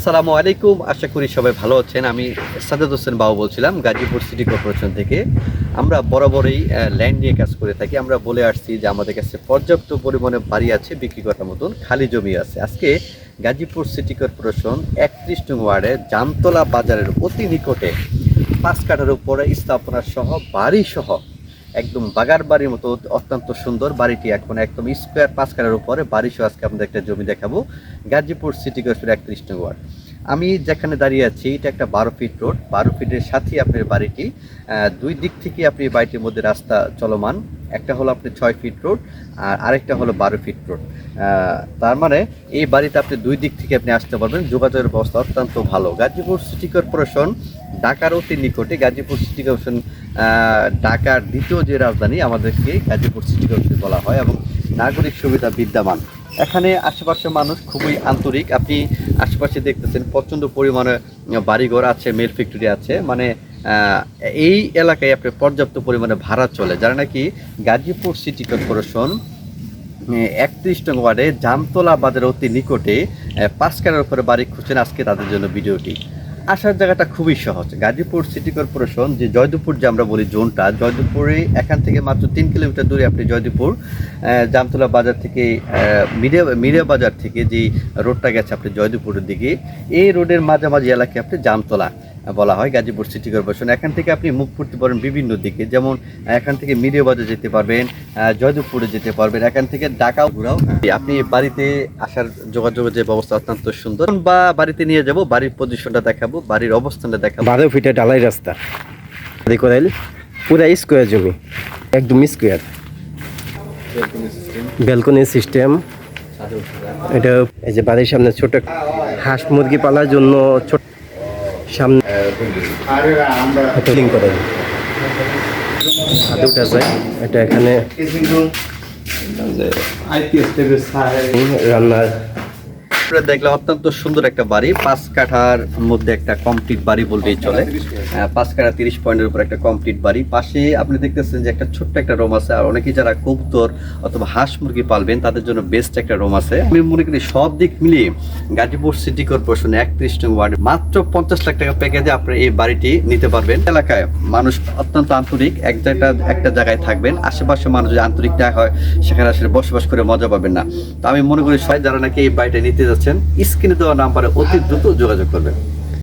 আসসালামু আলাইকুম, আশা করি সবাই ভালো আছেন। আমি সাজ্জাদ হোসেন বাবু বলছিলাম গাজীপুর সিটি কর্পোরেশন থেকে। আমরা বরাবরই ল্যান্ড নিয়ে কাজ করে থাকি। আমরা বলে আসছি যে আমাদের কাছে পর্যাপ্ত পরিমাণে বাড়ি আছে, বিক্রি করার মতন খালি জমি আছে। আজকে গাজীপুর সিটি কর্পোরেশন 31 নং ওয়ার্ডে জামতলা বাজারের অতি নিকটে 5 কাঠার উপরে স্থাপনা সহ বাড়ি সহ একদম বাগার বাড়ির মতো অত্যন্ত সুন্দর বাড়িটি। এখন একদম স্কোয়ার 5 কাঠার উপরে বাড়ি সহ আজকে আপনাদের একটা জমি দেখাবো গাজীপুর সিটি কর্পোরেশন 31 নং ওয়ার্ড। আমি যেখানে দাঁড়িয়ে আছি এটা একটা 12 ফিট রোড। 12 ফিটের সাথেই আপনার বাড়িটি, দুই দিক থেকে আপনি বাড়িটির মধ্যে রাস্তা চলমান। একটা হলো আপনি 6 ফিট রোড আর আরেকটা হলো 12 ফিট রোড। তার মানে এই বাড়িতে আপনি দুই দিক থেকে আপনি আসতে পারবেন। যোগাযোগের ব্যবস্থা অত্যন্ত ভালো। গাজীপুর সিটি কর্পোরেশন ঢাকার অতি নিকটে। গাজীপুর সিটি কর্পোরেশন ঢাকার দ্বিতীয় যে রাজধানী, আমাদেরকে গাজীপুর সিটি কর্পোরেশন বলা হয় এবং নাগরিক সুবিধা বিদ্যমান। এখানে আশেপাশের মানুষ খুবই আন্তরিক। আপনি আশেপাশে দেখতেছেন প্রচণ্ড পরিমাণে বাড়িঘর আছে, মেল ফ্যাক্টরি আছে। মানে এই এলাকায় আপনি পর্যাপ্ত পরিমাণে ভাড়া চলে, যারা নাকি গাজীপুর সিটি কর্পোরেশন 31 নং ওয়ার্ডে জামতলা বাজারের অতি নিকটে 5 কাঠার উপরে বাড়ি খুঁজছেন, আজকে তাদের জন্য ভিডিওটি। আসার জায়গাটা খুবই সহজ। গাজীপুর সিটি কর্পোরেশন যে জয়দেবপুর যে আমরা বলি জোনটা, জয়দেবপুরে এখান থেকে মাত্র 3 কিলোমিটার দূরে আপনি জয়দেবপুর জামতলা বাজার থেকে মিরিয়া বাজার থেকে যে রোডটা গেছে আপনি জয়দেবপুরের দিকে, এই রোডের মাঝামাঝি এলাকায় আপনি জামতলা বলা হয় গাজীপুর সিটি কর্পোরেশন। এখান থেকে আপনি মুখ করতে পারেন বিভিন্ন দিকে, যেমন এখান থেকে মিরিয়া বাজার যেতে পারবেন, জয়দেবপুরে যেতে পারবেন, এখান থেকে ঢাকাও ঘুরাও। আপনি বাড়িতে আসার যোগাযোগের যে ব্যবস্থা অত্যন্ত সুন্দর। বা বাড়িতে নিয়ে যাব, বাড়ির পজিশনটা দেখাবো, বাড়ির অবস্থানটা দেখাবো। 12 ফিটে ঢালাই রাস্তা দেখো, পুরা স্কোয়ার জমি, একদম স্কোয়ার, ব্যালকনি সিস্টেম। এটা এই যে বাড়ির সামনে ছোট হাঁস মুরগি পালার জন্য ছোট সামনে করে উঠে আছে। এটা এখানে রান্নার দেখলাম অত্যন্ত সুন্দর একটা বাড়ি, 5 কাঠার মধ্যে একটা কমপ্লিট বাড়ি বললেই চলে। 5 কাঠা 30 পয়েন্টের উপর একটা কমপ্লিট বাড়ি। পাশে আপনি দেখতেছেন যে একটা ছোট্ট একটা রুম আছে। আর অনেকেই যারা কবুতর অথবা হাঁস মুরগি পালবেন তাদের জন্য বেস্ট একটা রুম আছে। আমি মনে করি সব দিক মিলিয়ে গাজীপুর সিটি কর্পোরেশন 31 নং ওয়ার্ডে মাত্র 50 লাখ টাকা প্যাকেজে আপনি এই বাড়িটি নিতে পারবেন। এলাকায় মানুষ অত্যন্ত আন্তরিক। একটা জায়গায় থাকবেন, আশেপাশে মানুষ যদি আন্তরিক না হয় সেখানে আসলে বসবাস করে মজা পাবেন না। তো আমি মনে করি সবাই যারা নাকি এই বাড়িটা নিতে যাচ্ছেন, স্ক্রিনে দেওয়া নাম্বারে অতি দ্রুত যোগাযোগ করবেন।